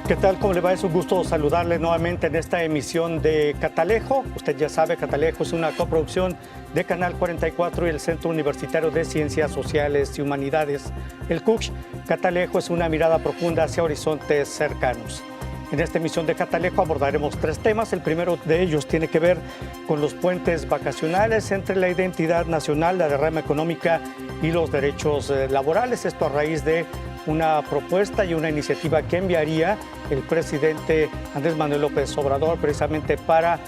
¿Qué tal? ¿Cómo le va? Es un gusto saludarle nuevamente en esta emisión de Catalejo. Usted ya sabe, Catalejo es una coproducción de Canal 44 y el Centro Universitario de Ciencias Sociales y Humanidades, el CUCH. Catalejo es una mirada profunda hacia horizontes cercanos. En esta emisión de Catalejo abordaremos 3 temas. El primero de ellos tiene que ver con los puentes vacacionales entre la identidad nacional, la derrama económica y los derechos laborales. Esto a raíz de una propuesta y una iniciativa que enviaría el presidente Andrés Manuel López Obrador precisamente para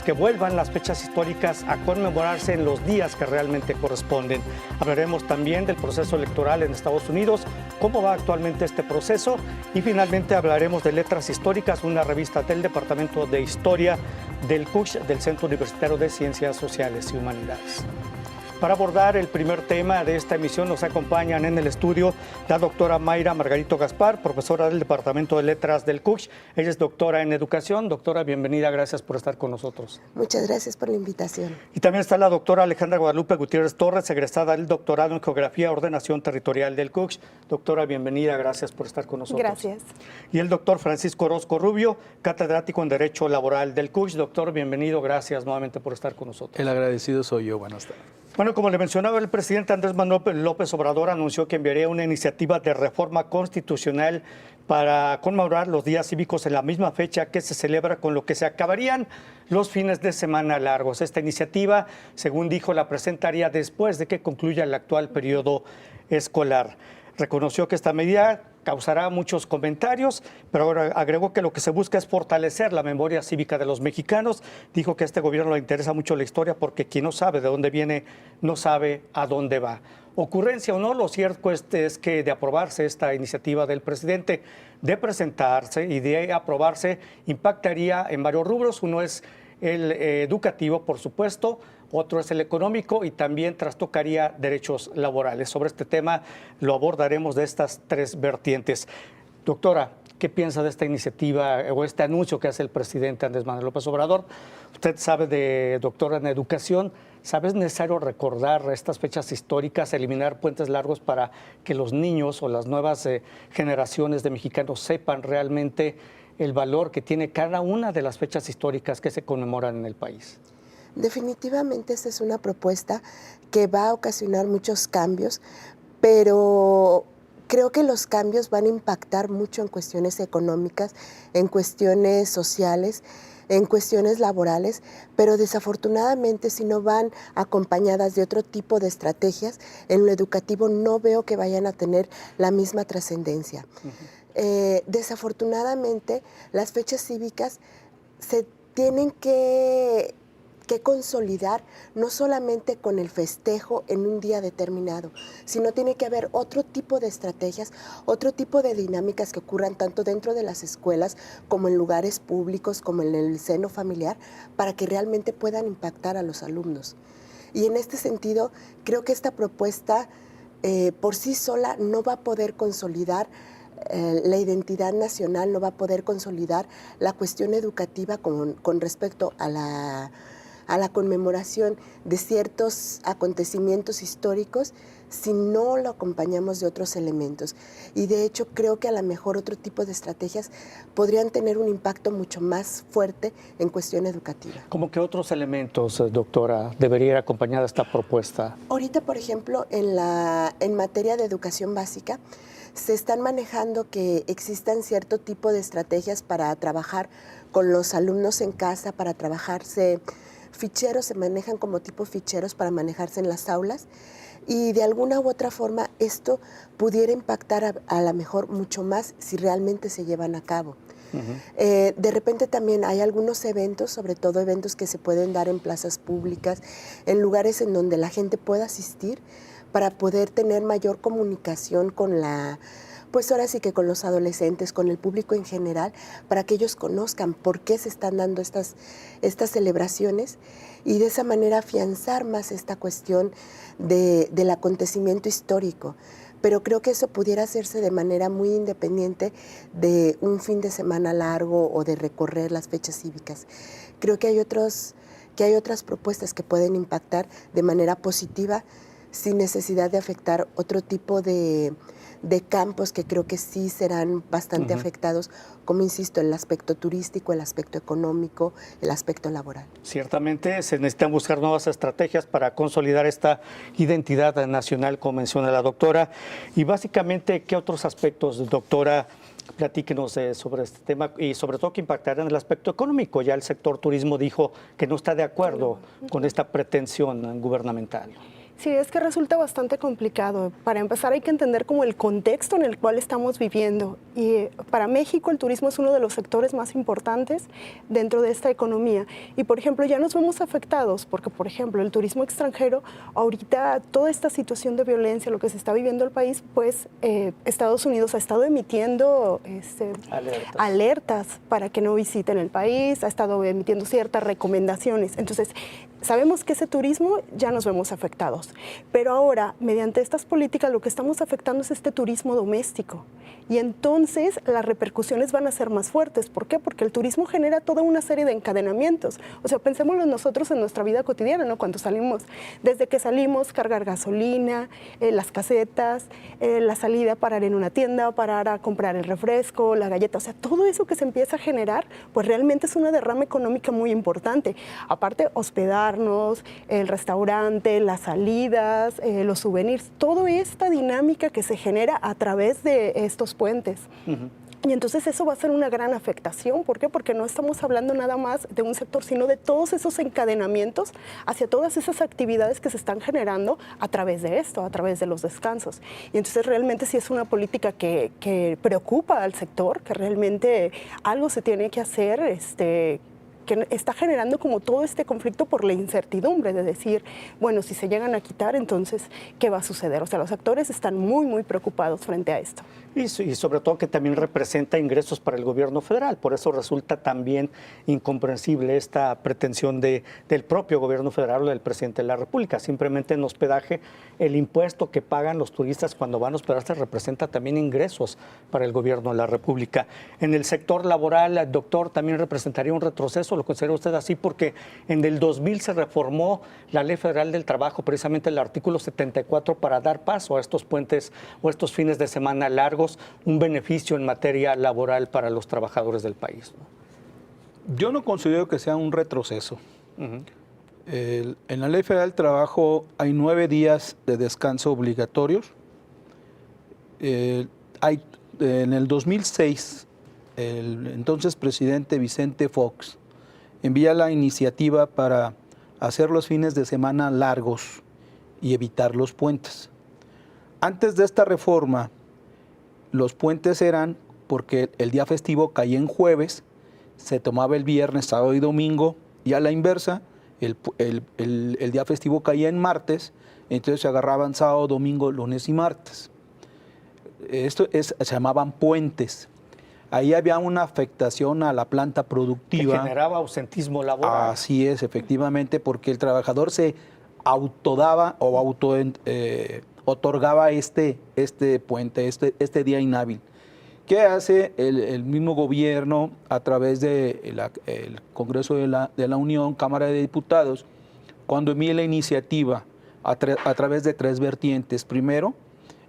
que vuelvan las fechas históricas a conmemorarse en los días que realmente corresponden. Hablaremos también del proceso electoral en Estados Unidos, cómo va actualmente este proceso, y finalmente hablaremos de Letras Históricas, una revista del Departamento de Historia del CUCH, del Centro Universitario de Ciencias Sociales y Humanidades. Para abordar el primer tema de esta emisión nos acompañan en el estudio la doctora Mayra Margarito Gaspar, profesora del Departamento de Letras del CUCH. Ella es doctora en Educación. Doctora, bienvenida, gracias por estar con nosotros. Muchas gracias por la invitación. Y también está la doctora Alejandra Guadalupe Gutiérrez Torres, egresada del doctorado en Geografía y Ordenación Territorial del CUCH. Doctora, bienvenida, gracias por estar con nosotros. Gracias. Y el doctor Francisco Orozco Rubio, catedrático en Derecho Laboral del CUCH. Doctor, bienvenido, gracias nuevamente por estar con nosotros. El agradecido soy yo, buenas tardes. Bueno, como le mencionaba, el presidente Andrés Manuel López Obrador anunció que enviaría una iniciativa de reforma constitucional para conmemorar los días cívicos en la misma fecha que se celebra, con lo que se acabarían los fines de semana largos. Esta iniciativa, según dijo, la presentaría después de que concluya el actual periodo escolar. Reconoció que esta medida causará muchos comentarios, pero ahora agregó que lo que se busca es fortalecer la memoria cívica de los mexicanos. Dijo que a este gobierno le interesa mucho la historia porque quien no sabe de dónde viene no sabe a dónde va. Ocurrencia o no, lo cierto es que de aprobarse esta iniciativa del presidente, de presentarse y de aprobarse, impactaría en varios rubros. Uno es el educativo, por supuesto, otro es el económico y también trastocaría derechos laborales. Sobre este tema lo abordaremos de estas 3 vertientes. Doctora, ¿qué piensa de esta iniciativa o este anuncio que hace el presidente Andrés Manuel López Obrador? Usted sabe, doctora en educación, ¿sabe es necesario recordar estas fechas históricas, eliminar puentes largos para que los niños o las nuevas generaciones de mexicanos sepan realmente el valor que tiene cada una de las fechas históricas que se conmemoran en el país? Definitivamente esta es una propuesta que va a ocasionar muchos cambios, pero creo que los cambios van a impactar mucho en cuestiones económicas, en cuestiones sociales, en cuestiones laborales, pero desafortunadamente si no van acompañadas de otro tipo de estrategias, en lo educativo no veo que vayan a tener la misma trascendencia. Desafortunadamente las fechas cívicas se tienen que consolidar no solamente con el festejo en un día determinado, sino tiene que haber otro tipo de estrategias, otro tipo de dinámicas que ocurran tanto dentro de las escuelas como en lugares públicos, como en el seno familiar, para que realmente puedan impactar a los alumnos. Y en este sentido, creo que esta propuesta por sí sola no va a poder consolidar la identidad nacional, no va a poder consolidar la cuestión educativa con respecto a la conmemoración de ciertos acontecimientos históricos si no lo acompañamos de otros elementos. Y de hecho creo que a lo mejor otro tipo de estrategias podrían tener un impacto mucho más fuerte en cuestión educativa. ¿Cómo que otros elementos, doctora, debería ir acompañada esta propuesta? Ahorita, por ejemplo, en materia de educación básica, se están manejando que existan cierto tipo de estrategias para trabajar con los alumnos en casa, para trabajarse ficheros, se manejan como tipo ficheros para manejarse en las aulas, y de alguna u otra forma esto pudiera impactar a lo mejor mucho más si realmente se llevan a cabo. De repente también hay algunos eventos, sobre todo eventos que se pueden dar en plazas públicas, en lugares en donde la gente pueda asistir, para poder tener mayor comunicación con pues ahora sí que con los adolescentes, con el público en general, para que ellos conozcan por qué se están dando estas celebraciones y de esa manera afianzar más esta cuestión del acontecimiento histórico. Pero creo que eso pudiera hacerse de manera muy independiente de un fin de semana largo o de recorrer las fechas cívicas. Creo que hay otras propuestas que pueden impactar de manera positiva sin necesidad de afectar otro tipo de campos que creo que sí serán bastante afectados, como insisto, el aspecto turístico, el aspecto económico, el aspecto laboral. Ciertamente se necesitan buscar nuevas estrategias para consolidar esta identidad nacional, como menciona la doctora. Y básicamente, ¿qué otros aspectos, doctora? Platíquenos sobre este tema y sobre todo que impactará en el aspecto económico. Ya el sector turismo dijo que no está de acuerdo con esta pretensión gubernamental. Sí, es que resulta bastante complicado. Para empezar hay que entender como el contexto en el cual estamos viviendo. Y para México el turismo es uno de los sectores más importantes dentro de esta economía. Y por ejemplo ya nos vemos afectados porque por ejemplo el turismo extranjero, ahorita toda esta situación de violencia, lo que se está viviendo en el país, pues Estados Unidos ha estado emitiendo alertas para que no visiten el país, ha estado emitiendo ciertas recomendaciones. Entonces sabemos que ese turismo ya nos vemos afectados, pero ahora, mediante estas políticas, lo que estamos afectando es este turismo doméstico. Y entonces las repercusiones van a ser más fuertes. ¿Por qué? Porque el turismo genera toda una serie de encadenamientos. O sea, pensémoslo nosotros en nuestra vida cotidiana, ¿no? Cuando salimos, desde que salimos, cargar gasolina, las casetas, la salida, parar en una tienda, parar a comprar el refresco, la galleta. O sea, todo eso que se empieza a generar, pues realmente es una derrama económica muy importante. Aparte, hospedarnos, el restaurante, las salidas, los souvenirs, toda esta dinámica que se genera a través de estos puentes. Y entonces eso va a ser una gran afectación. ¿Por qué? Porque no estamos hablando nada más de un sector, sino de todos esos encadenamientos hacia todas esas actividades que se están generando a través de esto, a través de los descansos. Y entonces realmente sí es una política que preocupa al sector, que realmente algo se tiene que hacer, que está generando como todo este conflicto por la incertidumbre de decir, bueno, si se llegan a quitar, entonces, ¿qué va a suceder? O sea, los actores están muy, muy preocupados frente a esto. Y sobre todo que también representa ingresos para el gobierno federal. Por eso resulta también incomprensible esta pretensión del propio gobierno federal o del presidente de la República. Simplemente en hospedaje, el impuesto que pagan los turistas cuando van a hospedarse representa también ingresos para el gobierno de la República. En el sector laboral, doctor, también representaría un retroceso. ¿Lo considera usted así? Porque en el 2000 se reformó la Ley Federal del Trabajo, precisamente el artículo 74, para dar paso a estos puentes o estos fines de semana largos, un beneficio en materia laboral para los trabajadores del país, ¿no? Yo no considero que sea un retroceso. En la Ley Federal del Trabajo hay 9 días de descanso obligatorios. En el 2006, el entonces presidente Vicente Fox envía la iniciativa para hacer los fines de semana largos y evitar los puentes. Antes de esta reforma, los puentes eran porque el día festivo caía en jueves, se tomaba el viernes, sábado y domingo, y a la inversa, el día festivo caía en martes, entonces se agarraban sábado, domingo, lunes y martes. Se llamaban puentes. Ahí había una afectación a la planta productiva. Que generaba ausentismo laboral. Así es, efectivamente, porque el trabajador se autodaba o otorgaba este puente, este día inhábil. ¿Qué hace el mismo gobierno a través del Congreso de la Unión, Cámara de Diputados, cuando envía la iniciativa a través de 3 vertientes? Primero,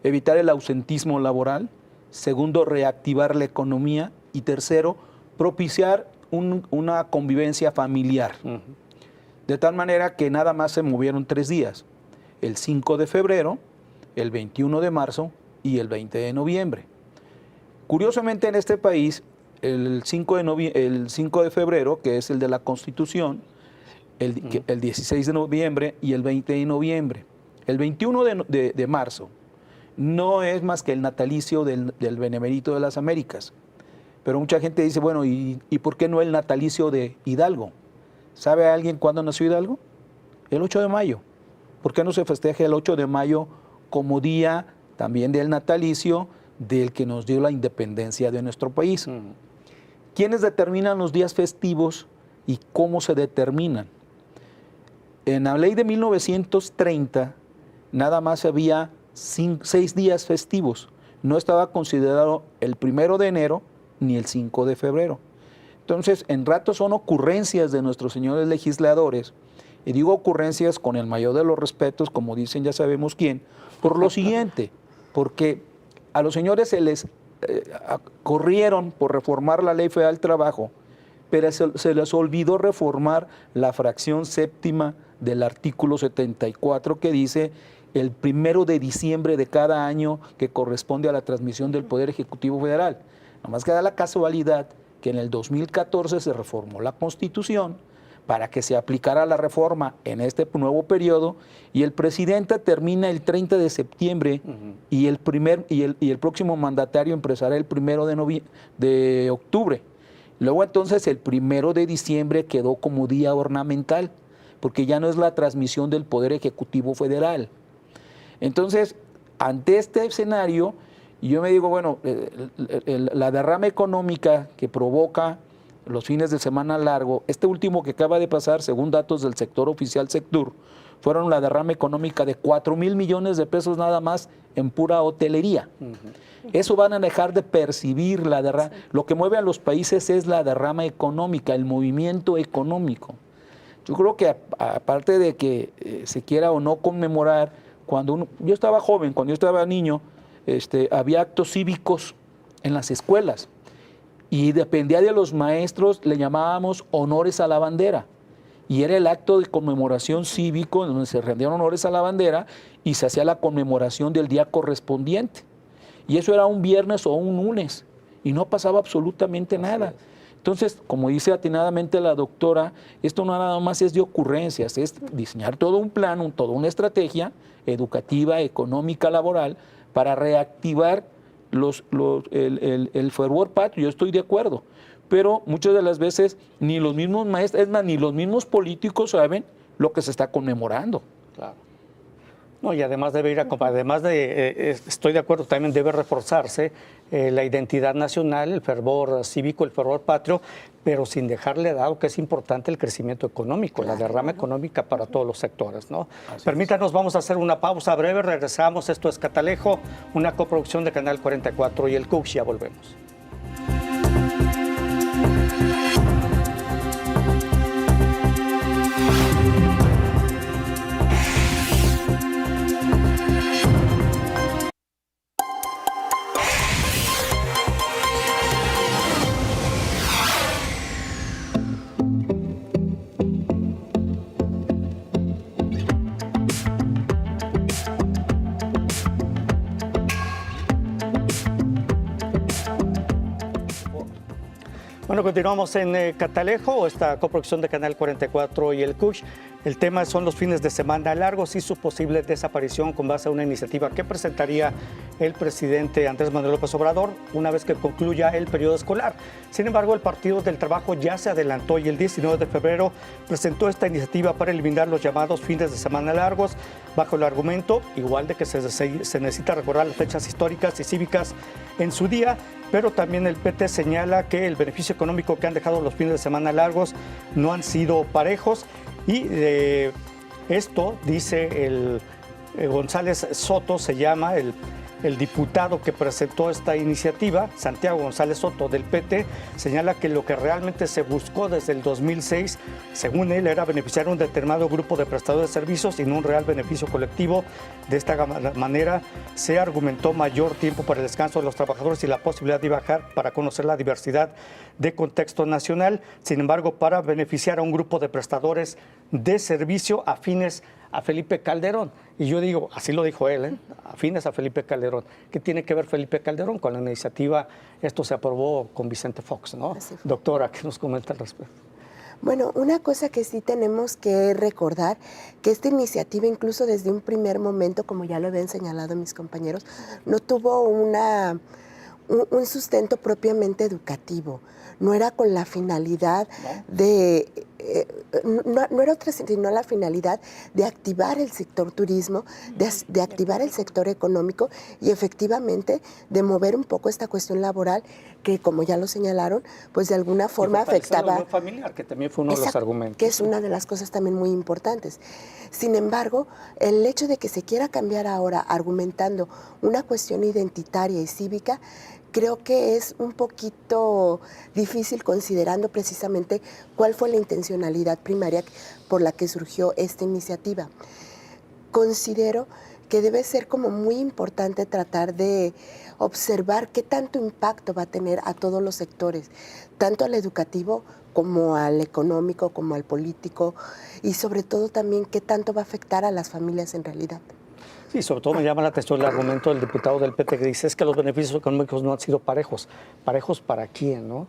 evitar el ausentismo laboral. Segundo, reactivar la economía. Y tercero, propiciar una convivencia familiar. De tal manera que nada más se movieron 3 días. El 5 de febrero, el 21 de marzo y el 20 de noviembre. Curiosamente en este país, el 5 de febrero, que es el de la Constitución, el 16 de noviembre y el 20 de noviembre. El 21 de marzo no es más que el natalicio del Benemérito de las Américas. Pero mucha gente dice, bueno, ¿y por qué no el natalicio de Hidalgo? ¿Sabe alguien cuándo nació Hidalgo? El 8 de mayo. ¿Por qué no se festeja el 8 de mayo como día también del natalicio del que nos dio la independencia de nuestro país? ¿Quiénes determinan los días festivos y cómo se determinan? En la ley de 1930 nada más había 6 días festivos. No estaba considerado el 1 de enero ni el 5 de febrero. Entonces, en rato son ocurrencias de nuestros señores legisladores Y digo ocurrencias con el mayor de los respetos, como dicen ya sabemos quién, por lo siguiente, porque a los señores se les corrieron por reformar la Ley Federal del Trabajo, pero se les olvidó reformar la fracción séptima del artículo 74 que dice el 1 de diciembre de cada año que corresponde a la transmisión del Poder Ejecutivo Federal. Nomás que da la casualidad que en el 2014 se reformó la Constitución para que se aplicara la reforma en este nuevo periodo y el presidente termina el 30 de septiembre y el próximo mandatario empezará el 1 de octubre. Luego entonces el 1 de diciembre quedó como día ornamental, porque ya no es la transmisión del Poder Ejecutivo Federal. Entonces, ante este escenario, yo me digo, bueno, la derrama económica que provoca los fines de semana largo, este último que acaba de pasar, según datos del sector oficial Sectur, fueron la derrama económica de 4,000 millones de pesos nada más en pura hotelería. Eso van a dejar de percibir la derrama. Sí. Lo que mueve a los países es la derrama económica, el movimiento económico. Yo creo que aparte de que se quiera o no conmemorar, yo estaba joven, cuando yo estaba niño, había actos cívicos en las escuelas y dependía de los maestros, le llamábamos honores a la bandera. Y era el acto de conmemoración cívico en donde se rendían honores a la bandera y se hacía la conmemoración del día correspondiente. Y eso era un viernes o un lunes y no pasaba absolutamente nada. Entonces, como dice atinadamente la doctora, esto no nada más es de ocurrencias, es diseñar todo un plan, toda una estrategia educativa, económica, laboral, para reactivar el fervor patrio. Yo estoy de acuerdo, pero muchas de las veces ni los mismos maestros, es más, ni los mismos políticos saben lo que se está conmemorando. Claro. No, y además estoy de acuerdo, también debe reforzarse la identidad nacional, el fervor cívico, el fervor patrio, pero sin dejarle dado que es importante el crecimiento económico, la derrama económica para todos los sectores, ¿no? Permítanos, vamos a hacer una pausa breve, regresamos. Esto es Catalejo, una coproducción de Canal 44 y el CUX. Ya volvemos. Bueno, continuamos en Catalejo, esta coproducción de Canal 44 y el CUX. El tema son los fines de semana largos y su posible desaparición con base a una iniciativa que presentaría el presidente Andrés Manuel López Obrador una vez que concluya el periodo escolar. Sin embargo, el Partido del Trabajo ya se adelantó y el 19 de febrero presentó esta iniciativa para eliminar los llamados fines de semana largos, bajo el argumento igual de que se necesita recordar las fechas históricas y cívicas en su día, pero también el PT señala que el beneficio económico que han dejado los fines de semana largos no han sido parejos. Y esto, dice el González Soto, se llama el diputado que presentó esta iniciativa, Santiago González Soto del PT, señala que lo que realmente se buscó desde el 2006, según él, era beneficiar a un determinado grupo de prestadores de servicios y no un real beneficio colectivo. De esta manera se argumentó mayor tiempo para el descanso de los trabajadores y la posibilidad de viajar para conocer la diversidad de contexto nacional. Sin embargo, para beneficiar a un grupo de prestadores de servicio afines a Felipe Calderón. Y yo digo, así lo dijo él, afines a Felipe Calderón. ¿Qué tiene que ver Felipe Calderón con la iniciativa? Esto se aprobó con Vicente Fox, ¿no? Doctora, ¿qué nos comenta al respecto? Bueno, una cosa que sí tenemos que recordar, que esta iniciativa incluso desde un primer momento, como ya lo habían señalado mis compañeros, no tuvo un sustento propiamente educativo. No era con la finalidad de... no era otra, sino la finalidad de activar el sector turismo, de activar el sector económico y efectivamente de mover un poco esta cuestión laboral que, como ya lo señalaron, pues de alguna forma afectaba... familiar, que también fue uno de los argumentos. Que es una de las cosas también muy importantes. Sin embargo, el hecho de que se quiera cambiar ahora argumentando una cuestión identitaria y cívica, creo que es un poquito difícil considerando precisamente cuál fue la intencionalidad primaria por la que surgió esta iniciativa. Considero que debe ser como muy importante tratar de observar qué tanto impacto va a tener a todos los sectores, tanto al educativo como al económico, como al político, y sobre todo también qué tanto va a afectar a las familias en realidad. Sí, sobre todo me llama la atención el argumento del diputado del PT que dice es que los beneficios económicos no han sido parejos. ¿Parejos para quién, no?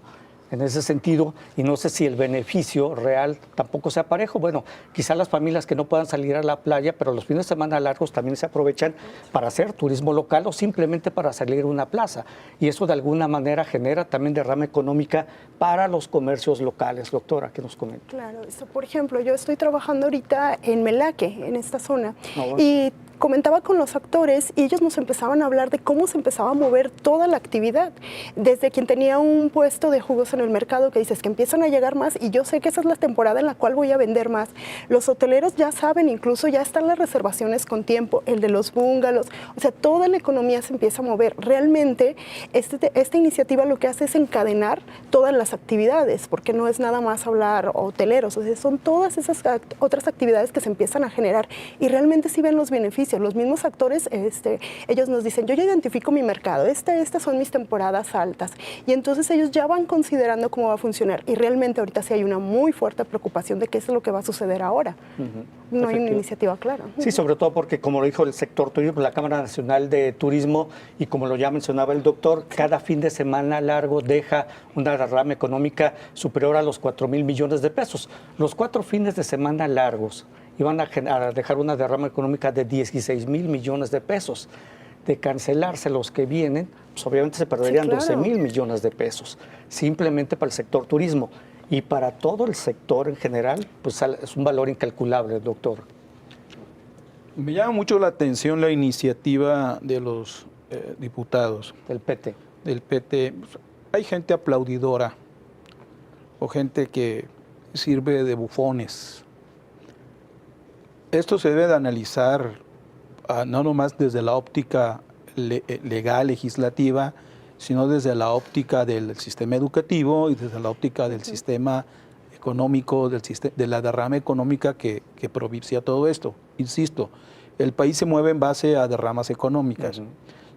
En ese sentido, y no sé si el beneficio real tampoco sea parejo. Bueno, quizá las familias que no puedan salir a la playa, pero los fines de semana largos también se aprovechan para hacer turismo local o simplemente para salir a una plaza. Y eso de alguna manera genera también derrama económica para los comercios locales. Doctora, ¿qué nos comenta? Claro, por ejemplo, yo estoy trabajando ahorita en Melaque, en esta zona, bueno. y comentaba con los actores y ellos nos empezaban a hablar de cómo se empezaba a mover toda la actividad. Desde quien tenía un puesto de jugos en el mercado que dices que empiezan a llegar más y yo sé que esa es la temporada en la cual voy a vender más. Los hoteleros ya saben, incluso ya están las reservaciones con tiempo, el de los bungalows, o sea, toda la economía se empieza a mover. Realmente esta iniciativa lo que hace es encadenar todas las actividades, porque no es nada más hablar hoteleros, o sea, son todas esas otras actividades que se empiezan a generar y realmente sí ven los beneficios. Los mismos actores, ellos nos dicen, yo ya identifico mi mercado, estas son mis temporadas altas. Y entonces ellos ya van considerando cómo va a funcionar. Y realmente ahorita sí hay una muy fuerte preocupación de qué es lo que va a suceder ahora. No hay una iniciativa clara. Sí, sobre todo porque, como lo dijo el sector turístico, la Cámara Nacional de Turismo, y como lo ya mencionaba el doctor, cada fin de semana largo deja una derrama económica superior a los 4,000 millones de pesos. Los 4 fines de semana largos iban a dejar una derrama económica de 16,000 millones de pesos. De cancelarse los que vienen, pues obviamente se perderían Sí, claro. 12,000 millones de pesos, simplemente para el sector turismo. Y para todo el sector en general, pues es un valor incalculable, doctor. Me llama mucho la atención la iniciativa de los diputados Del PT. del PT. Hay gente aplaudidora o gente que sirve de bufones. Esto se debe de analizar no nomás desde la óptica legal, legislativa, sino desde la óptica del sistema educativo y desde la óptica del sistema económico, de la derrama económica que propicia todo esto. Insisto, el país se mueve en base a derramas económicas.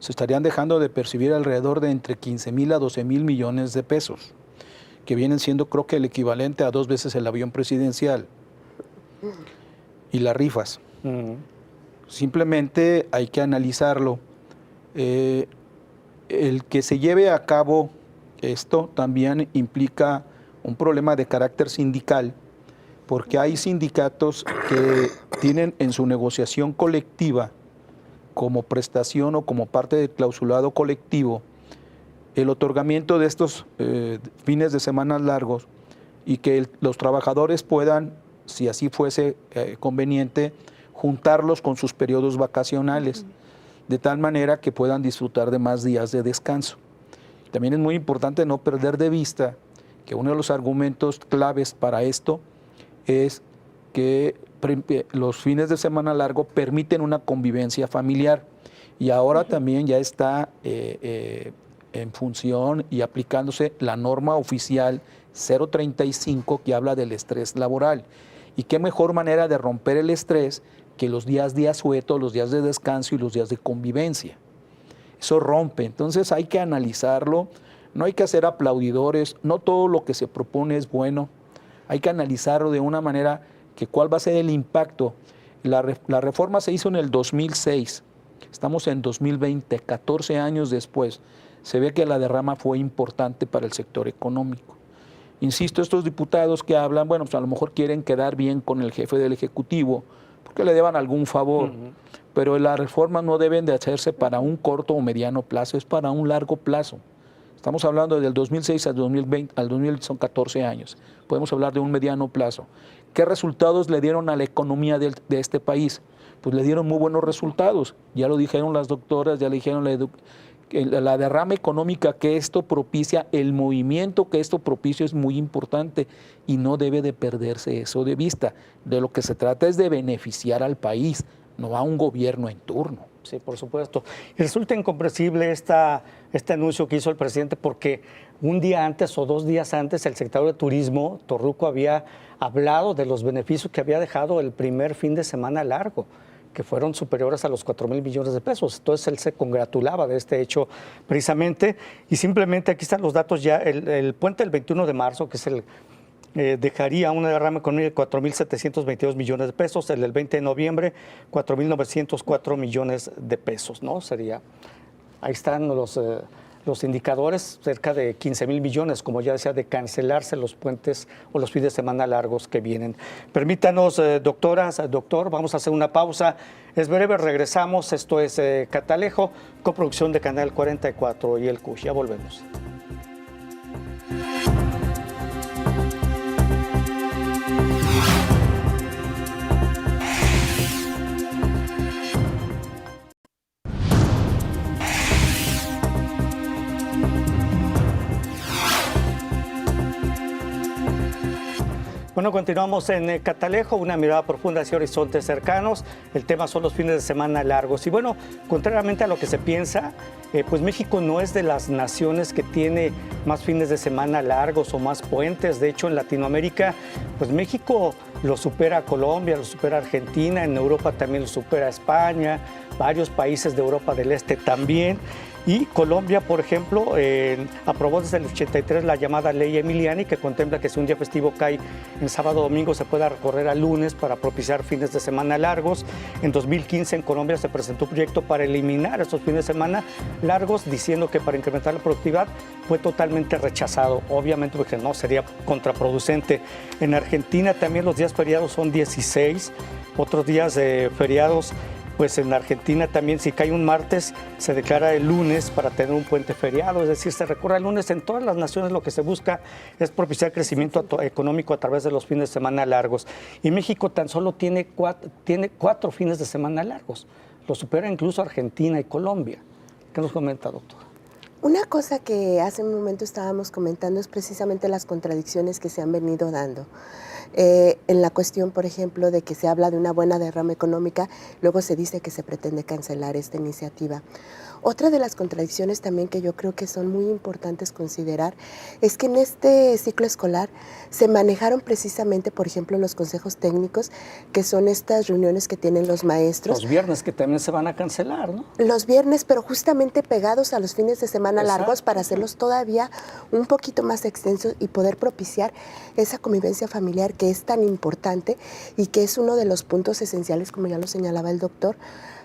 Se estarían dejando de percibir alrededor de entre 15,000 a 12,000 millones de pesos, que vienen siendo creo que el equivalente a 2 veces el avión presidencial y las rifas. Simplemente hay que analizarlo. El que se lleve a cabo esto también implica un problema de carácter sindical, porque hay sindicatos que tienen en su negociación colectiva, como prestación o como parte del clausulado colectivo, el otorgamiento de estos fines de semana largos y que los trabajadores puedan, si así fuese conveniente, juntarlos con sus periodos vacacionales, de tal manera que puedan disfrutar de más días de descanso. También es muy importante no perder de vista que uno de los argumentos claves para esto es que los fines de semana largo permiten una convivencia familiar y ahora también ya está en función y aplicándose la norma oficial 035 que habla del estrés laboral. Y qué mejor manera de romper el estrés que los días de asueto, los días de descanso y los días de convivencia. Eso rompe, entonces hay que analizarlo, no hay que hacer aplaudidores, no todo lo que se propone es bueno, hay que analizarlo de una manera que cuál va a ser el impacto. La reforma se hizo en el 2006, estamos en 2020, 14 años después, se ve que la derrama fue importante para el sector económico. Insisto, estos diputados que hablan, bueno, pues a lo mejor quieren quedar bien con el jefe del Ejecutivo, porque le deban algún favor, pero las reformas no deben de hacerse para un corto o mediano plazo, es para un largo plazo. Estamos hablando del 2006 al 2020, al 2000 son 14 años, podemos hablar de un mediano plazo. ¿Qué resultados le dieron a la economía de este país? Pues le dieron muy buenos resultados, ya lo dijeron las doctoras, ya le dijeron la derrama económica que esto propicia, el movimiento que esto propicia es muy importante y no debe de perderse eso de vista. De lo que se trata es de beneficiar al país, no a un gobierno en turno. Sí, por supuesto. Y resulta incomprensible este anuncio que hizo el presidente porque un día antes o 2 días antes el secretario de Turismo, Torruco, había hablado de los beneficios que había dejado el primer fin de semana largo, que fueron superiores a los 4,000 millones de pesos. Entonces él se congratulaba de este hecho precisamente y simplemente aquí están los datos ya. El puente del 21 de marzo, que es dejaría una derrama económica de 4,722 millones de pesos. El del 20 de noviembre, 4,904 millones de pesos, ¿no? Ahí están los indicadores, cerca de 15,000 millones, como ya decía, de cancelarse los puentes o los fines de semana largos que vienen. Permítanos, doctoras, doctor, vamos a hacer una pausa. Es breve, regresamos. Esto es Catalejo, coproducción de Canal 44 y el CUSH. Ya volvemos. Bueno, continuamos en Catalejo, una mirada profunda hacia horizontes cercanos. El tema son los fines de semana largos. Y bueno, contrariamente a lo que se piensa, pues México no es de las naciones que tiene más fines de semana largos o más puentes. De hecho, en Latinoamérica, pues México lo supera a Colombia, lo supera a Argentina, en Europa también lo supera a España, varios países de Europa del Este también. Y Colombia, por ejemplo, aprobó desde el 83 la llamada Ley Emiliani, que contempla que si un día festivo cae en sábado o domingo se pueda recorrer a lunes para propiciar fines de semana largos. En 2015 en Colombia se presentó un proyecto para eliminar esos fines de semana largos, diciendo que para incrementar la productividad fue totalmente rechazado, obviamente porque no sería contraproducente. En Argentina también los días feriados son 16, otros días feriados. Pues en Argentina también, si cae un martes, se declara el lunes para tener un puente feriado, es decir, se recorre el lunes. En todas las naciones lo que se busca es propiciar crecimiento económico a través de los fines de semana largos. Y México tan solo tiene 4 fines de semana largos, lo supera incluso Argentina y Colombia. ¿Qué nos comenta, doctor? Una cosa que hace un momento estábamos comentando es precisamente las contradicciones que se han venido dando. En la cuestión, por ejemplo, de que se habla de una buena derrama económica, luego se dice que se pretende cancelar esta iniciativa. Otra de las contradicciones también que yo creo que son muy importantes considerar es que en este ciclo escolar se manejaron precisamente, por ejemplo, los consejos técnicos, que son estas reuniones que tienen los maestros. Los viernes que también se van a cancelar, ¿no? Los viernes, pero justamente pegados a los fines de semana largos para hacerlos todavía un poquito más extensos y poder propiciar esa convivencia familiar que es tan importante y que es uno de los puntos esenciales, como ya lo señalaba el doctor,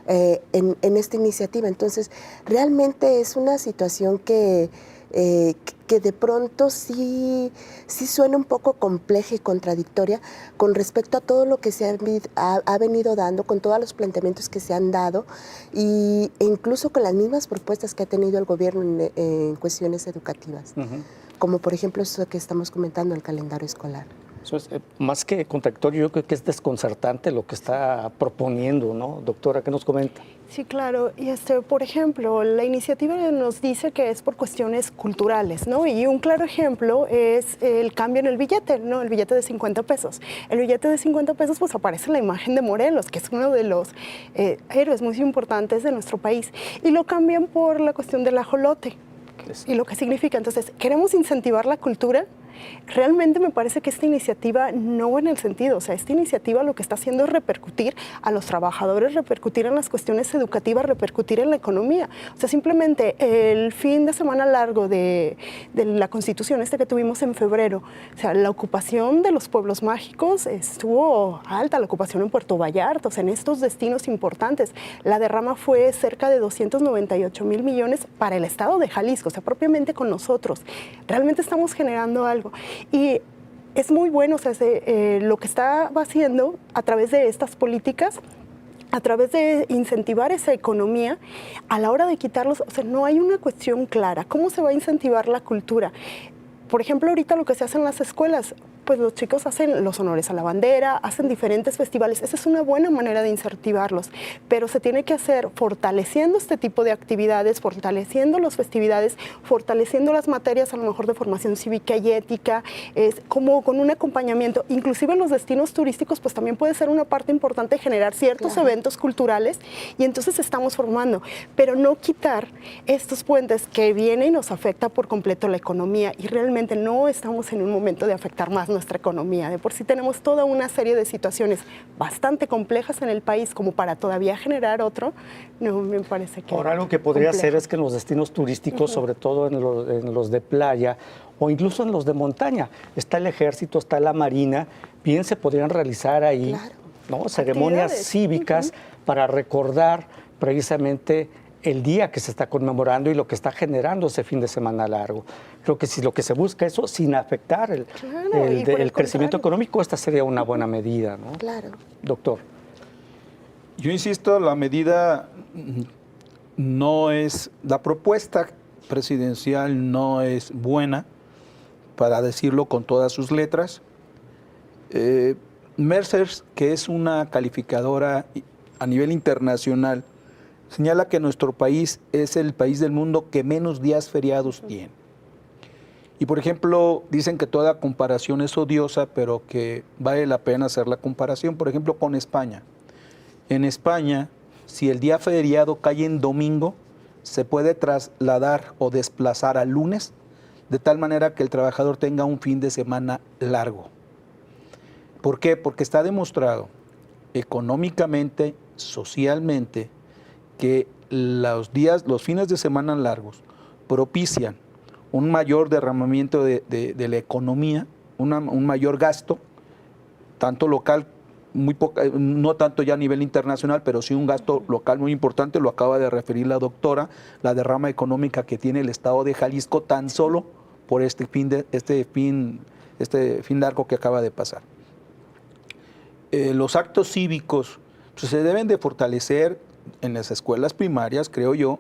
en esta iniciativa. Entonces, realmente es una situación que de pronto sí suena un poco compleja y contradictoria con respecto a todo lo que se ha venido dando, con todos los planteamientos que se han dado e incluso con las mismas propuestas que ha tenido el gobierno en cuestiones educativas, como por ejemplo eso que estamos comentando, el calendario escolar. Eso es, más que contradictorio, yo creo que es desconcertante lo que está proponiendo, ¿no? Doctora, ¿qué nos comenta? Sí, claro. Y por ejemplo, la iniciativa nos dice que es por cuestiones culturales, ¿no? Y un claro ejemplo es el cambio en el billete, ¿no? El billete de 50 pesos. El billete de 50 pesos, pues aparece la imagen de Morelos, que es uno de los héroes muy importantes de nuestro país. Y lo cambian por la cuestión del ajolote y lo que significa. Entonces, ¿queremos incentivar la cultura? Realmente me parece que esta iniciativa no va en el sentido, o sea, esta iniciativa lo que está haciendo es repercutir a los trabajadores, repercutir en las cuestiones educativas, repercutir en la economía. O sea, simplemente el fin de semana largo de la Constitución que tuvimos en febrero, o sea, la ocupación de los pueblos mágicos estuvo alta, la ocupación en Puerto Vallarta, o sea, en estos destinos importantes. La derrama fue cerca de 298,000 millones para el estado de Jalisco, o sea, propiamente con nosotros. Realmente estamos generando algo. Y es muy bueno, o sea, lo que está haciendo a través de estas políticas, a través de incentivar esa economía, a la hora de quitarlos, o sea, no hay una cuestión clara. ¿Cómo se va a incentivar la cultura? Por ejemplo, ahorita lo que se hace en las escuelas, pues los chicos hacen los honores a la bandera, hacen diferentes festivales. Esa es una buena manera de incentivarlos, pero se tiene que hacer fortaleciendo este tipo de actividades, fortaleciendo las festividades, fortaleciendo las materias a lo mejor de formación cívica y ética, como con un acompañamiento. Inclusive en los destinos turísticos pues también puede ser una parte importante generar ciertos eventos culturales, y entonces estamos formando, pero no quitar estos puentes que vienen y nos afecta por completo la economía, y realmente no estamos en un momento de afectar más nuestra economía. De por sí tenemos toda una serie de situaciones bastante complejas en el país como para todavía generar otro. No me parece que... Ahora, algo que podría hacer es que en los destinos turísticos, sobre todo en los de playa o incluso en los de montaña, está el ejército, está la marina, bien se podrían realizar ahí, ¿no?, ceremonias cívicas para recordar precisamente el día que se está conmemorando y lo que está generando ese fin de semana largo. Creo que si lo que se busca eso sin afectar el crecimiento económico, esta sería una buena medida, ¿no? Claro. Doctor. Yo insisto, la medida no es, la propuesta presidencial no es buena, para decirlo con todas sus letras. Mercer, que es una calificadora a nivel internacional, señala que nuestro país es el país del mundo que menos días feriados tiene. Y por ejemplo, dicen que toda comparación es odiosa, pero que vale la pena hacer la comparación, por ejemplo, con España. En España, si el día feriado cae en domingo, se puede trasladar o desplazar al lunes, de tal manera que el trabajador tenga un fin de semana largo. ¿Por qué? Porque está demostrado económicamente, socialmente, que los fines de semana largos propician un mayor derramamiento de la economía, un mayor gasto, tanto local, no tanto ya a nivel internacional, pero sí un gasto local muy importante, lo acaba de referir la doctora, la derrama económica que tiene el estado de Jalisco tan solo por este fin largo que acaba de pasar. Los actos cívicos pues, se deben de fortalecer en las escuelas primarias, creo yo,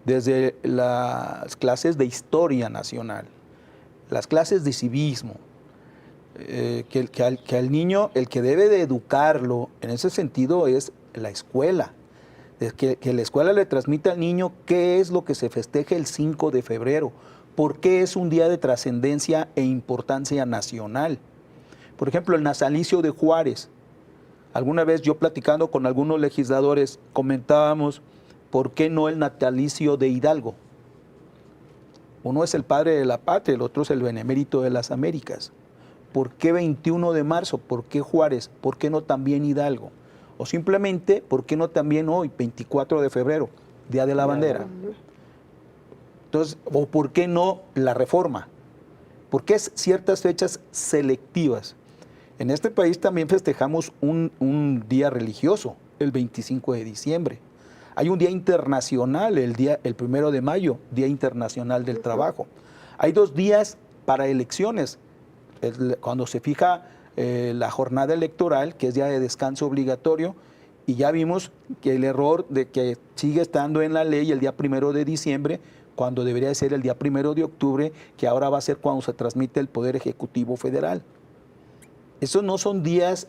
desde las clases de historia nacional, las clases de civismo, que al niño, el que debe de educarlo en ese sentido es la escuela, que la escuela le transmita al niño qué es lo que se festeja el 5 de febrero, por qué es un día de trascendencia e importancia nacional. Por ejemplo, el natalicio de Juárez. Alguna vez yo platicando con algunos legisladores comentábamos por qué no el natalicio de Hidalgo. Uno es el padre de la patria, el otro es el benemérito de las Américas. ¿Por qué 21 de marzo? ¿Por qué Juárez? ¿Por qué no también Hidalgo? O simplemente, ¿por qué no también hoy, 24 de febrero, Día de la Bandera? Entonces, ¿o por qué no la Reforma? ¿Por qué ciertas fechas selectivas? En este país también festejamos un día religioso, el 25 de diciembre. Hay un día internacional, el 1 de mayo, Día Internacional del Trabajo. Hay 2 días para elecciones. Cuando se fija la jornada electoral, que es día de descanso obligatorio, y ya vimos que el error de que sigue estando en la ley el día 1 de diciembre, cuando debería ser el día 1 de octubre, que ahora va a ser cuando se transmite el Poder Ejecutivo Federal. Esos no son días,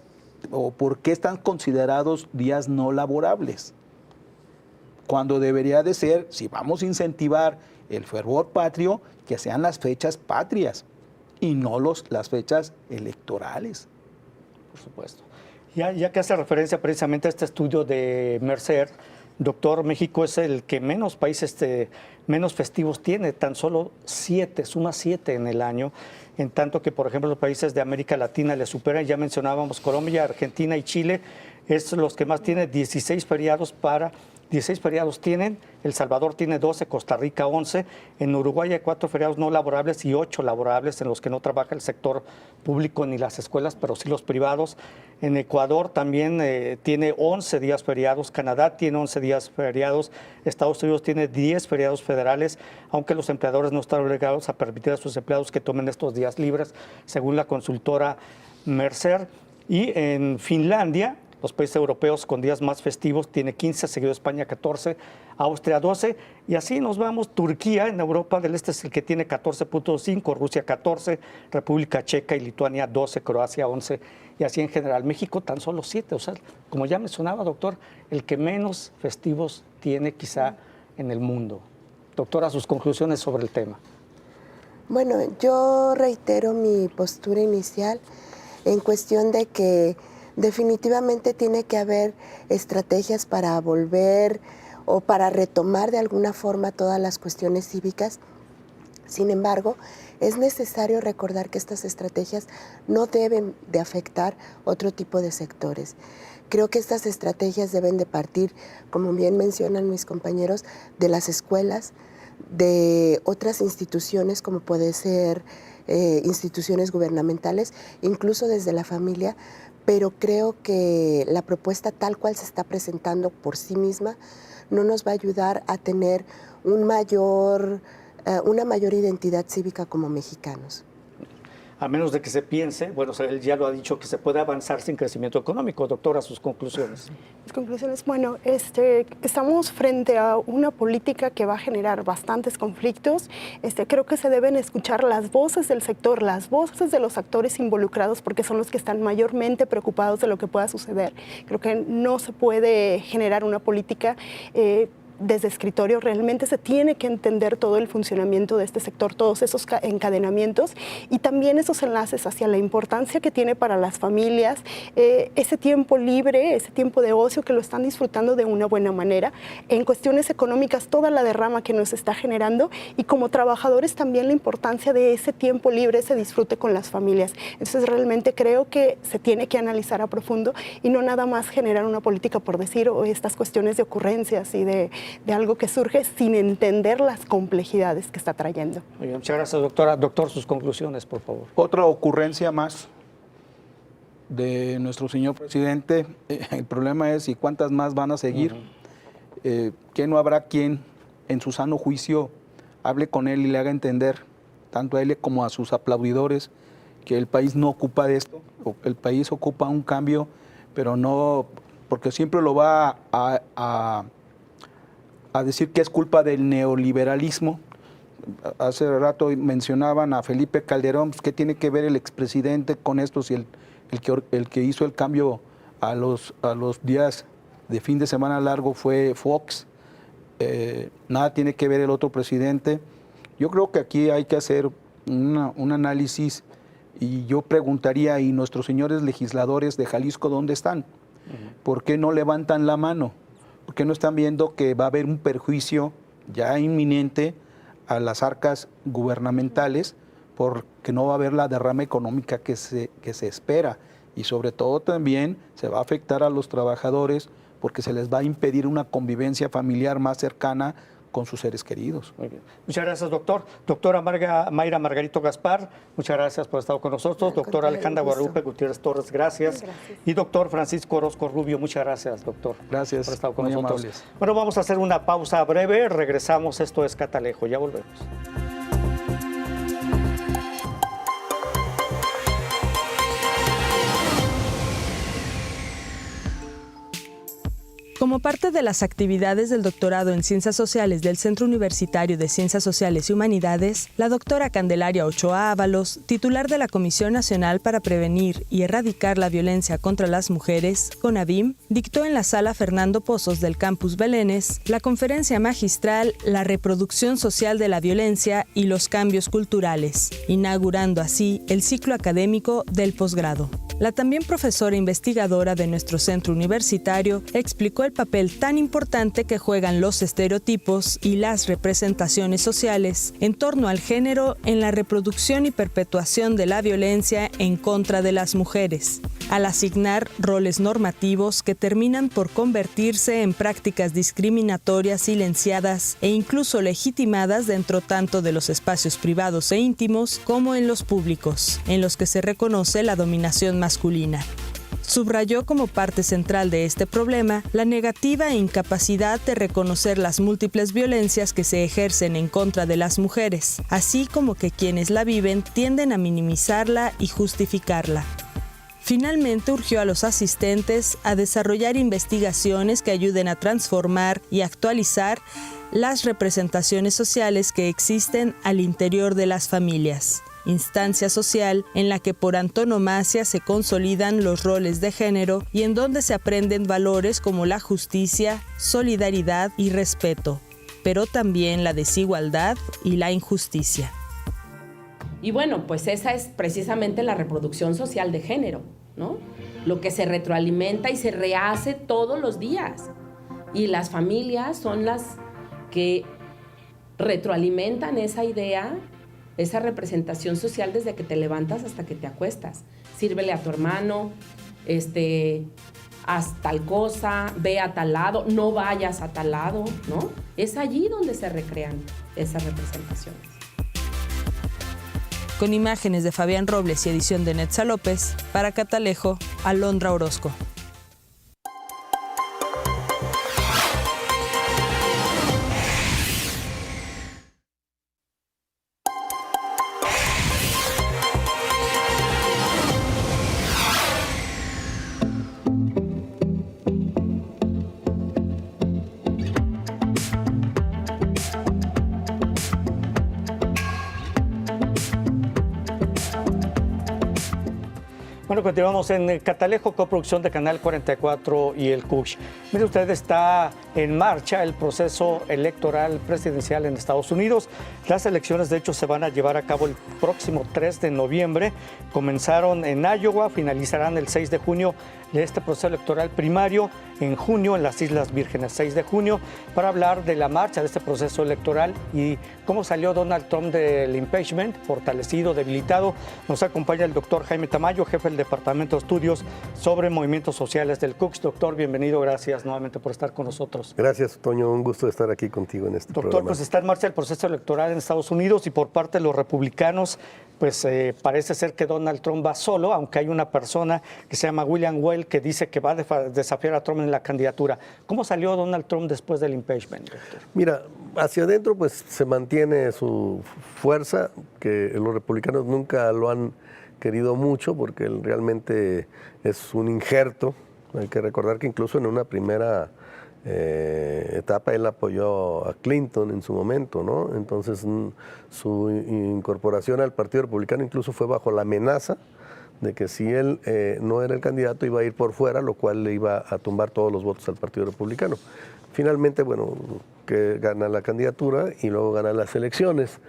o ¿por qué están considerados días no laborables? Cuando debería de ser, si vamos a incentivar el fervor patrio, que sean las fechas patrias y no las fechas electorales. Por supuesto. Ya que hace referencia precisamente a este estudio de Mercer, doctor, México es el que menos países, menos festivos tiene, tan solo 7, suma 7 en el año, en tanto que, por ejemplo, los países de América Latina le superan, ya mencionábamos Colombia, Argentina y Chile, es los que más tienen, 16 feriados tienen, El Salvador tiene 12, Costa Rica 11, en Uruguay hay 4 feriados no laborables y 8 laborables en los que no trabaja el sector público ni las escuelas, pero sí los privados. En Ecuador también tiene 11 días feriados, Canadá tiene 11 días feriados, Estados Unidos tiene 10 feriados federales, aunque los empleadores no están obligados a permitir a sus empleados que tomen estos días libres, según la consultora Mercer. Y en Finlandia Los países europeos con días más festivos tiene 15, seguido España 14, Austria 12, y así nos vamos. Turquía en Europa del Este es el que tiene 14.5, Rusia 14, República Checa y Lituania 12, Croacia 11, y así en general. México tan solo 7, o sea, como ya mencionaba, doctor, el que menos festivos tiene quizá en el mundo. Doctora, sus conclusiones sobre el tema. Bueno, yo reitero mi postura inicial en cuestión de que definitivamente tiene que haber estrategias para volver o para retomar de alguna forma todas las cuestiones cívicas. Sin embargo, es necesario recordar que estas estrategias no deben de afectar otro tipo de sectores. Creo que estas estrategias deben de partir, como bien mencionan mis compañeros, de las escuelas, de otras instituciones como puede ser instituciones gubernamentales, incluso desde la familia, pero creo que la propuesta tal cual se está presentando por sí misma no nos va a ayudar a tener una mayor identidad cívica como mexicanos. A menos de que se piense, bueno, él ya lo ha dicho, que se puede avanzar sin crecimiento económico. Doctora, sus conclusiones. Mis conclusiones, bueno, estamos frente a una política que va a generar bastantes conflictos. Creo que se deben escuchar las voces del sector, las voces de los actores involucrados, porque son los que están mayormente preocupados de lo que pueda suceder. Creo que no se puede generar una política desde escritorio. Realmente se tiene que entender todo el funcionamiento de este sector, todos esos encadenamientos y también esos enlaces hacia la importancia que tiene para las familias, ese tiempo libre, ese tiempo de ocio que lo están disfrutando de una buena manera. En cuestiones económicas, toda la derrama que nos está generando y como trabajadores también la importancia de ese tiempo libre, ese disfrute con las familias. Entonces realmente creo que se tiene que analizar a profundo y no nada más generar una política por decir o estas cuestiones de ocurrencias y de algo que surge sin entender las complejidades que está trayendo. Muy bien, muchas gracias, doctora. Doctor, sus conclusiones, por favor. Otra ocurrencia más de nuestro señor presidente. El problema es, ¿y cuántas más van a seguir? Que no habrá quien en su sano juicio hable con él y le haga entender, tanto a él como a sus aplaudidores, que el país no ocupa de esto, el país ocupa un cambio, pero no, porque siempre lo va a decir que es culpa del neoliberalismo. Hace rato mencionaban a Felipe Calderón, pues, ¿qué tiene que ver el expresidente con esto si el que hizo el cambio a los días de fin de semana largo fue Fox? Nada tiene que ver el otro presidente. Yo creo que aquí hay que hacer un análisis y yo preguntaría, ¿y nuestros señores legisladores de Jalisco dónde están? ¿Por qué no levantan la mano? ¿Por qué no están viendo que va a haber un perjuicio ya inminente a las arcas gubernamentales porque no va a haber la derrama económica que se espera? Y sobre todo también se va a afectar a los trabajadores porque se les va a impedir una convivencia familiar más cercana con sus seres queridos. Muy bien. Muchas gracias, doctor. Doctora Mayra Margarito Gaspar, muchas gracias por estar con nosotros. Doctora Alejandra Guadalupe Gutiérrez Torres, gracias. Y doctor Francisco Orozco Rubio, muchas gracias, doctor. Gracias. Por estar con muy nosotros. Amables. Bueno, vamos a hacer una pausa breve. Regresamos. Esto es Catalejo. Ya volvemos. Como parte de las actividades del doctorado en Ciencias Sociales del Centro Universitario de Ciencias Sociales y Humanidades, la doctora Candelaria Ochoa Ábalos, titular de la Comisión Nacional para Prevenir y Erradicar la Violencia contra las Mujeres, CONAVIM, dictó en la Sala Fernando Pozos del Campus Belénes la conferencia magistral La reproducción social de la violencia y los cambios culturales, inaugurando así el ciclo académico del posgrado. La también profesora investigadora de nuestro centro universitario explicó el papel tan importante que juegan los estereotipos y las representaciones sociales en torno al género en la reproducción y perpetuación de la violencia en contra de las mujeres, al asignar roles normativos que terminan por convertirse en prácticas discriminatorias silenciadas e incluso legitimadas dentro tanto de los espacios privados e íntimos como en los públicos, en los que se reconoce la dominación masculina. Subrayó como parte central de este problema la negativa e incapacidad de reconocer las múltiples violencias que se ejercen en contra de las mujeres, así como que quienes la viven tienden a minimizarla y justificarla. Finalmente urgió a los asistentes a desarrollar investigaciones que ayuden a transformar y actualizar las representaciones sociales que existen al interior de las familias, instancia social en la que por antonomasia se consolidan los roles de género y en donde se aprenden valores como la justicia, solidaridad y respeto, pero también la desigualdad y la injusticia. Y bueno, pues esa es precisamente la reproducción social de género, ¿no? Lo que se retroalimenta y se rehace todos los días. Y las familias son las que retroalimentan esa idea, esa representación social desde que te levantas hasta que te acuestas. Sírvele a tu hermano, haz tal cosa, ve a tal lado, no vayas a tal lado, ¿no? Es allí donde se recrean esas representaciones. Con imágenes de Fabián Robles y edición de Netza López, para Catalejo, Alondra Orozco. Bueno, continuamos en Catalejo, coproducción de Canal 44 y el CUSH. Mire usted, está en marcha el proceso electoral presidencial en Estados Unidos. Las elecciones, de hecho, se van a llevar a cabo el próximo 3 de noviembre. Comenzaron en Iowa, finalizarán el 6 de junio de este proceso electoral primario en junio en las Islas Vírgenes, 6 de junio, para hablar de la marcha de este proceso electoral y cómo salió Donald Trump del impeachment, fortalecido, debilitado. Nos acompaña el doctor Jaime Tamayo, jefe del Departamento de Estudios sobre Movimientos Sociales del CUCS. Doctor, bienvenido, gracias nuevamente por estar con nosotros. Gracias, Toño, un gusto estar aquí contigo en este programa. Doctor, pues está en marcha el proceso electoral en Estados Unidos y por parte de los republicanos, pues parece ser que Donald Trump va solo, aunque hay una persona que se llama William Weld que dice que va a desafiar a Trump en la candidatura. ¿Cómo salió Donald Trump después del impeachment, doctor? Mira, hacia adentro pues se mantiene su fuerza, que los republicanos nunca lo han querido mucho porque él realmente es un injerto. Hay que recordar que incluso en una primera etapa él apoyó a Clinton en su momento, ¿no? Entonces su incorporación al Partido Republicano incluso fue bajo la amenaza de que si él no era el candidato iba a ir por fuera, lo cual le iba a tumbar todos los votos al Partido Republicano. Finalmente, bueno, que gana la candidatura y luego gana las elecciones.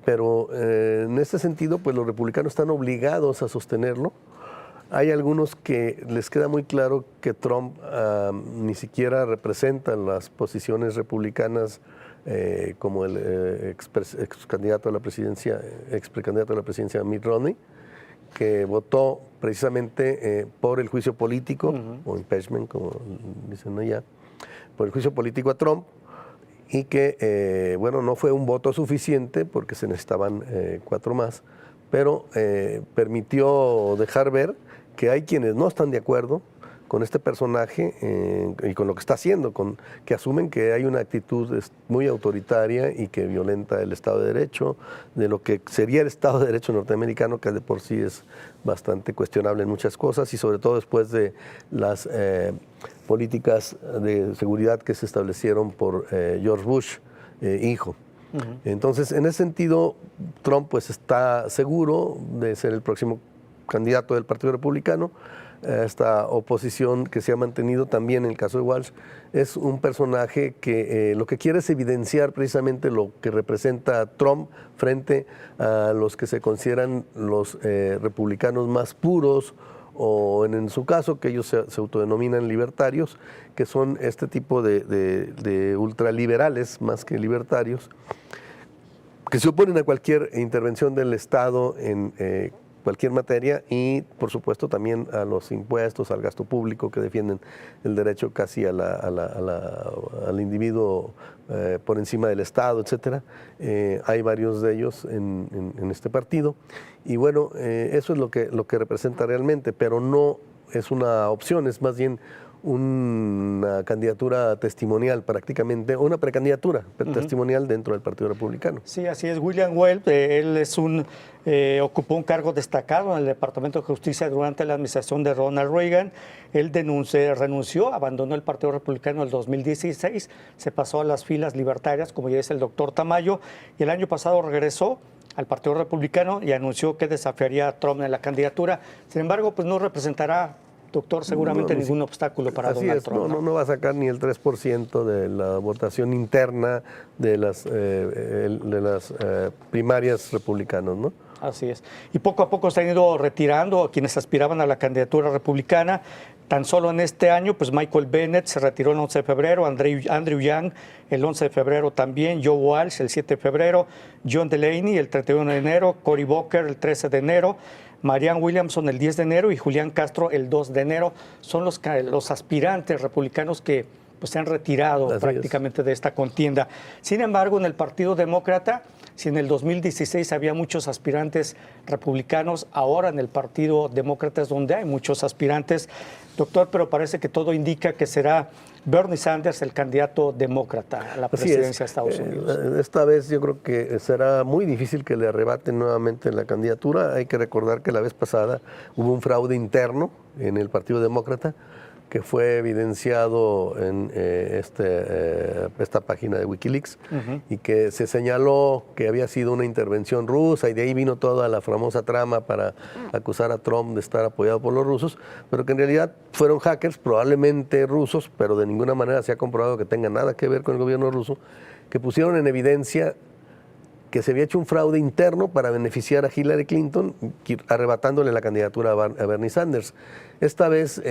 Pero en este sentido, pues los republicanos están obligados a sostenerlo. Hay algunos que les queda muy claro que Trump ni siquiera representa las posiciones republicanas como el ex candidato a la presidencia, ex precandidato a la presidencia Mitt Romney, que votó precisamente por el juicio político, o impeachment, como dicen allá, por el juicio político a Trump, y que, bueno, no fue un voto suficiente porque se necesitaban 4 más, pero permitió dejar ver que hay quienes no están de acuerdo con este personaje y con lo que está haciendo, que asumen que hay una actitud muy autoritaria y que violenta el Estado de Derecho, de lo que sería el Estado de Derecho norteamericano, que de por sí es bastante cuestionable en muchas cosas, y sobre todo después de las políticas de seguridad que se establecieron por George Bush, hijo. Entonces, en ese sentido, Trump pues está seguro de ser el próximo candidato del Partido Republicano. Esta oposición que se ha mantenido también en el caso de Walsh es un personaje que lo que quiere es evidenciar precisamente lo que representa Trump frente a los que se consideran los republicanos más puros, o en su caso que ellos se autodenominan libertarios, que son este tipo de ultraliberales más que libertarios, que se oponen a cualquier intervención del Estado en cualquier materia y, por supuesto, también a los impuestos, al gasto público, que defienden el derecho casi al individuo por encima del Estado, etcétera. Hay varios de ellos en este partido. Y bueno, eso es lo que representa realmente, pero no es una opción, es más bien una candidatura testimonial prácticamente, una precandidatura testimonial dentro del Partido Republicano. Sí, así es. William Weld, él es ocupó un cargo destacado en el Departamento de Justicia durante la administración de Ronald Reagan. Él renunció, abandonó el Partido Republicano en el 2016, se pasó a las filas libertarias, como ya dice el doctor Tamayo, y el año pasado regresó al Partido Republicano y anunció que desafiaría a Trump en la candidatura. Sin embargo, pues no representará, doctor, seguramente ningún obstáculo para Donald Trump. No va a sacar ni el 3% de la votación interna de las primarias republicanas, ¿no? Así es. Y poco a poco se han ido retirando a quienes aspiraban a la candidatura republicana. Tan solo en este año, pues Michael Bennet se retiró el 11 de febrero, Andrew Yang el 11 de febrero también, Joe Walsh el 7 de febrero, John Delaney el 31 de enero, Cory Booker el 13 de enero, Marianne Williamson el 10 de enero y Julián Castro el 2 de enero. Son los aspirantes republicanos que pues, se han retirado prácticamente de esta contienda. Sin embargo, en el Partido Demócrata, si en el 2016 había muchos aspirantes republicanos, ahora en el Partido Demócrata es donde hay muchos aspirantes, doctor, pero parece que todo indica que será Bernie Sanders el candidato demócrata a la presidencia de Estados Unidos. Esta vez yo creo que será muy difícil que le arrebaten nuevamente la candidatura. Hay que recordar que la vez pasada hubo un fraude interno en el Partido Demócrata que fue evidenciado en esta página de Wikileaks y que se señaló que había sido una intervención rusa y de ahí vino toda la famosa trama para acusar a Trump de estar apoyado por los rusos, pero que en realidad fueron hackers, probablemente rusos, pero de ninguna manera se ha comprobado que tengan nada que ver con el gobierno ruso, que pusieron en evidencia que se había hecho un fraude interno para beneficiar a Hillary Clinton, arrebatándole la candidatura a Bernie Sanders. Esta vez...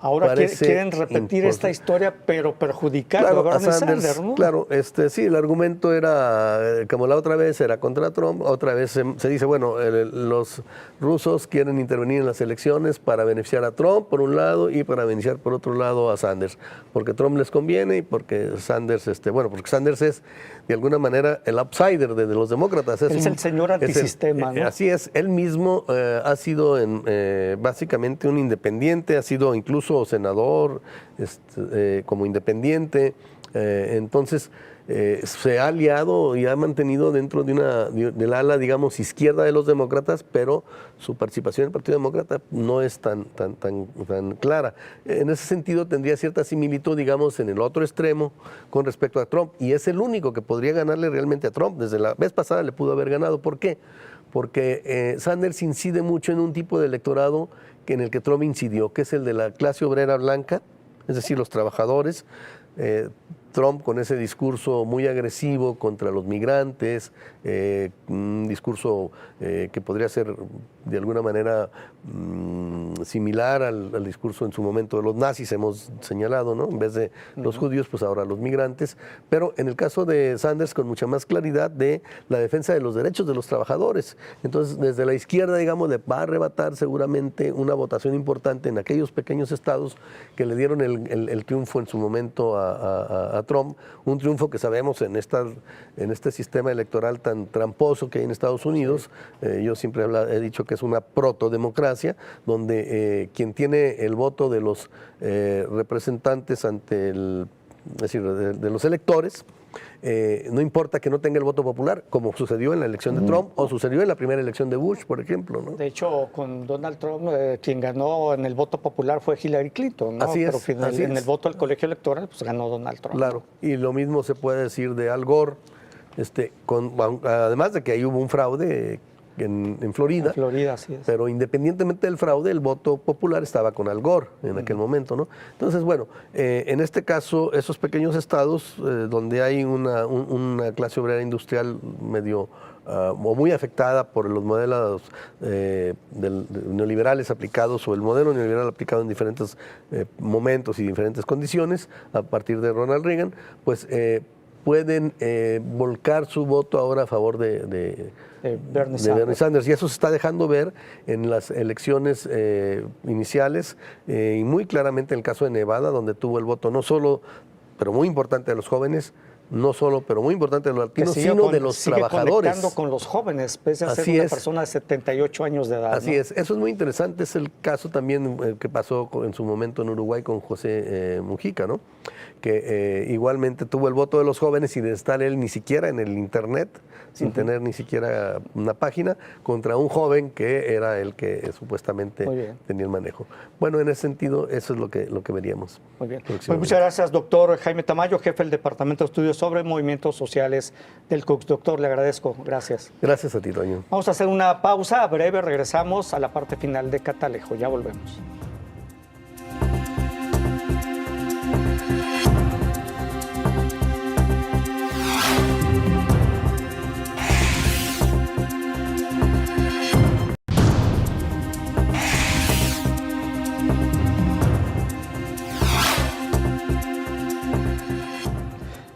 Ahora quieren repetir esta historia, pero perjudicando a Bernie Sanders, ¿no? Claro, sí, el argumento era, como la otra vez era contra Trump, otra vez se dice, bueno, los rusos quieren intervenir en las elecciones para beneficiar a Trump, por un lado, y para beneficiar, por otro lado, a Sanders. Porque Trump les conviene y porque Sanders, porque Sanders es, de alguna manera, el outsider de los demócratas. Es el señor antisistema, ¿no? Así es, él mismo ha sido básicamente un independiente, ha sido incluso senador como independiente, entonces se ha aliado y ha mantenido dentro del ala, digamos, izquierda de los demócratas, pero su participación en el Partido Demócrata no es tan clara. En ese sentido tendría cierta similitud, digamos, en el otro extremo con respecto a Trump, y es el único que podría ganarle realmente a Trump. Desde la vez pasada le pudo haber ganado. ¿Por qué? Porque Sanders incide mucho en un tipo de electorado en el que Trump incidió, que es el de la clase obrera blanca, es decir, los trabajadores. Trump con ese discurso muy agresivo contra los migrantes, un discurso que podría ser de alguna manera similar al discurso en su momento de los nazis, hemos señalado, ¿no? En vez de los judíos, pues ahora los migrantes, pero en el caso de Sanders con mucha más claridad de la defensa de los derechos de los trabajadores. Entonces, desde la izquierda, digamos, le va a arrebatar seguramente una votación importante en aquellos pequeños estados que le dieron el triunfo en su momento a Trump, un triunfo que sabemos en este sistema electoral tan tramposo que hay en Estados Unidos. Yo siempre he dicho que es una protodemocracia, donde quien tiene el voto de los representantes ante es decir, de los electores, no importa que no tenga el voto popular, como sucedió en la elección de Trump o sucedió en la primera elección de Bush, por ejemplo, ¿no? De hecho, con Donald Trump, quien ganó en el voto popular fue Hillary Clinton, ¿no? Así es. Pero en el voto del colegio electoral, pues ganó Donald Trump. Claro, y lo mismo se puede decir de Al Gore, además de que ahí hubo un fraude en Florida. En Florida, así es. Pero independientemente del fraude, el voto popular estaba con Al Gore en aquel momento, ¿no? Entonces, bueno, en este caso, esos pequeños estados donde hay una clase obrera industrial medio o muy afectada por los modelos neoliberales aplicados o el modelo neoliberal aplicado en diferentes momentos y diferentes condiciones a partir de Ronald Reagan, pues pueden volcar su voto ahora a favor de Bernie Sanders. Y eso se está dejando ver en las elecciones iniciales y muy claramente en el caso de Nevada, donde tuvo el voto no solo, pero muy importante de los jóvenes, no solo, pero muy importante de los Que latinos, sigue sino de los sigue trabajadores. conectando con los jóvenes, pese a ser Así una es. persona de 78 años de edad. Así ¿no? es, eso es muy interesante, es el caso también que pasó en su momento en Uruguay con José Mujica, ¿no? Que igualmente tuvo el voto de los jóvenes sin estar él ni siquiera en el internet, sin tener ni siquiera una página, contra un joven que era el que supuestamente Muy bien. tenía el manejo. Bueno, en ese sentido, eso es lo que veríamos. Muy bien. Pues próximamente. muchas gracias, doctor Jaime Tamayo, jefe del Departamento de Estudios sobre Movimientos Sociales del CUCS. Doctor, le agradezco. Gracias. Gracias a ti, Toño. Vamos a hacer una pausa breve, regresamos a la parte final de Catalejo. Ya volvemos.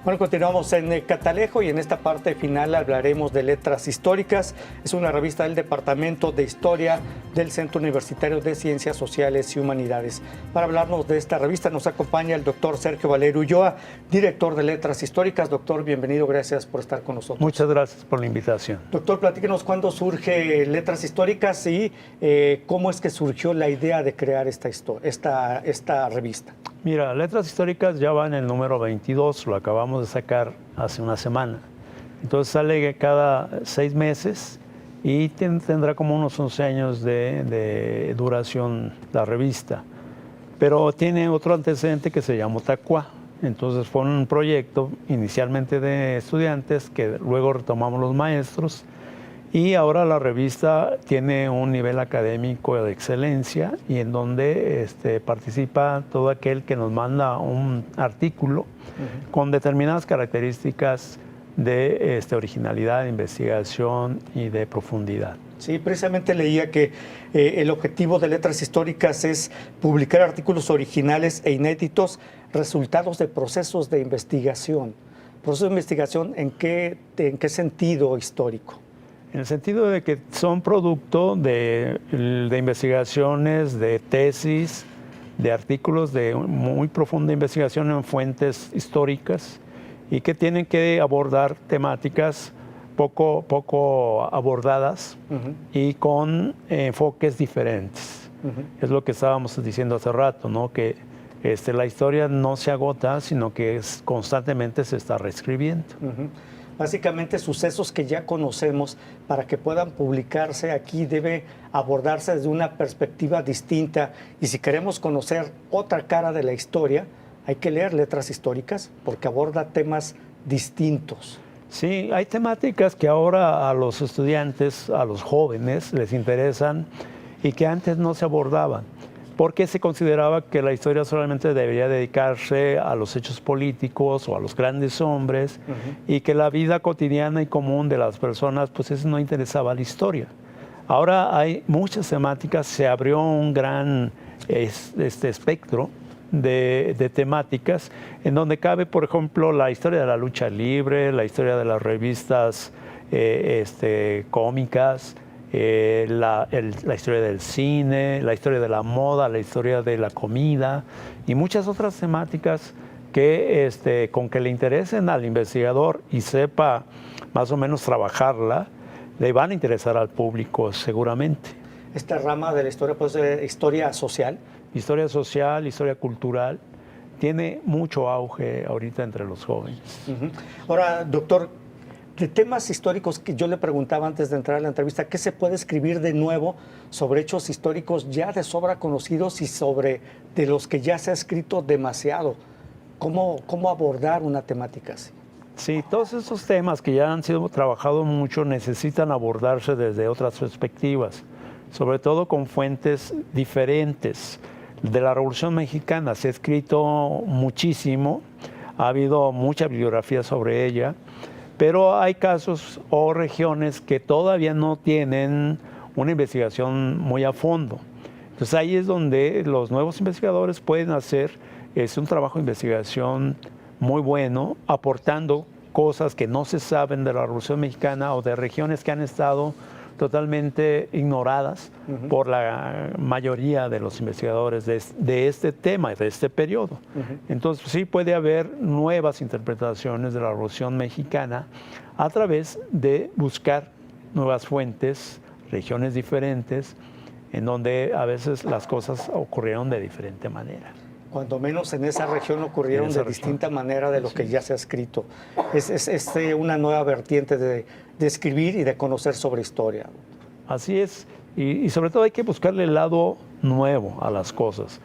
Bueno, continuamos en Catalejo y en esta parte final hablaremos de Letras Históricas. Es una revista del Departamento de Historia del Centro Universitario de Ciencias Sociales y Humanidades. Para hablarnos de esta revista nos acompaña el doctor Sergio Valero Ulloa, director de Letras Históricas. Doctor, bienvenido, gracias por estar con nosotros. Muchas gracias por la invitación. Doctor, platíquenos cuándo surge Letras Históricas y cómo es que surgió la idea de crear esta revista. Mira, Letras Históricas ya va en el número 22, lo acabamos de sacar hace una semana. Entonces sale cada 6 meses y tendrá como unos 11 años de duración la revista. Pero tiene otro antecedente que se llama Otacuá. Entonces fue un proyecto inicialmente de estudiantes que luego retomamos los maestros. Y ahora la revista tiene un nivel académico de excelencia y en donde participa todo aquel que nos manda un artículo con determinadas características de originalidad, de investigación y de profundidad. Sí, precisamente leía que el objetivo de Letras Históricas es publicar artículos originales e inéditos, resultados de procesos de investigación. ¿Procesos de investigación en qué sentido histórico? En el sentido de que son producto de investigaciones, de tesis, de artículos de muy profunda investigación en fuentes históricas y que tienen que abordar temáticas poco abordadas y con enfoques diferentes. Es lo que estábamos diciendo hace rato, ¿no? Que la historia no se agota, sino que constantemente se está reescribiendo. Básicamente sucesos que ya conocemos, para que puedan publicarse aquí, debe abordarse desde una perspectiva distinta. Y si queremos conocer otra cara de la historia, hay que leer Letras Históricas porque aborda temas distintos. Sí, hay temáticas que ahora a los estudiantes, a los jóvenes, les interesan y que antes no se abordaban, porque se consideraba que la historia solamente debería dedicarse a los hechos políticos o a los grandes hombres y que la vida cotidiana y común de las personas, pues eso no interesaba a la historia. Ahora hay muchas temáticas, se abrió un gran espectro de temáticas en donde cabe, por ejemplo, la historia de la lucha libre, la historia de las revistas cómicas, la historia del cine, la historia de la moda, la historia de la comida y muchas otras temáticas que con que le interesen al investigador y sepa más o menos trabajarla, le van a interesar al público seguramente. Esta rama de la historia puede ser historia social. Historia social, historia cultural, tiene mucho auge ahorita entre los jóvenes. Ahora, doctor, de temas históricos que yo le preguntaba antes de entrar a la entrevista, ¿qué se puede escribir de nuevo sobre hechos históricos ya de sobra conocidos y sobre de los que ya se ha escrito demasiado? ¿Cómo abordar una temática así? Sí, todos esos temas que ya han sido trabajados mucho necesitan abordarse desde otras perspectivas, sobre todo con fuentes diferentes. De la Revolución Mexicana se ha escrito muchísimo, ha habido mucha bibliografía sobre ella, pero hay casos o regiones que todavía no tienen una investigación muy a fondo. Entonces ahí es donde los nuevos investigadores pueden hacer un trabajo de investigación muy bueno, aportando cosas que no se saben de la Revolución Mexicana o de regiones que han estado totalmente ignoradas por la mayoría de los investigadores de este tema, de este periodo. Entonces sí puede haber nuevas interpretaciones de la Revolución Mexicana a través de buscar nuevas fuentes, regiones diferentes, en donde a veces las cosas ocurrieron de diferente manera. Cuando menos en esa región ocurrieron de distinta manera de lo que ya se ha escrito. Es una nueva vertiente de escribir y de conocer sobre historia. Así es, y sobre todo hay que buscarle el lado nuevo a las cosas,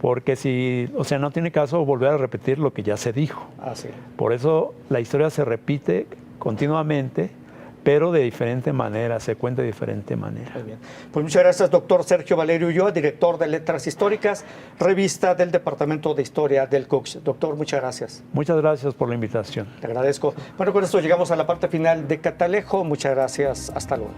porque no tiene caso volver a repetir lo que ya se dijo. Así. Por eso la historia se repite continuamente, pero de diferente manera, se cuenta de diferente manera. Muy bien. Pues muchas gracias, doctor Sergio Valerio Ulloa, director de Letras Históricas, revista del Departamento de Historia del CUCS. Doctor, muchas gracias. Muchas gracias por la invitación. Te agradezco. Bueno, con esto llegamos a la parte final de Catalejo. Muchas gracias. Hasta luego.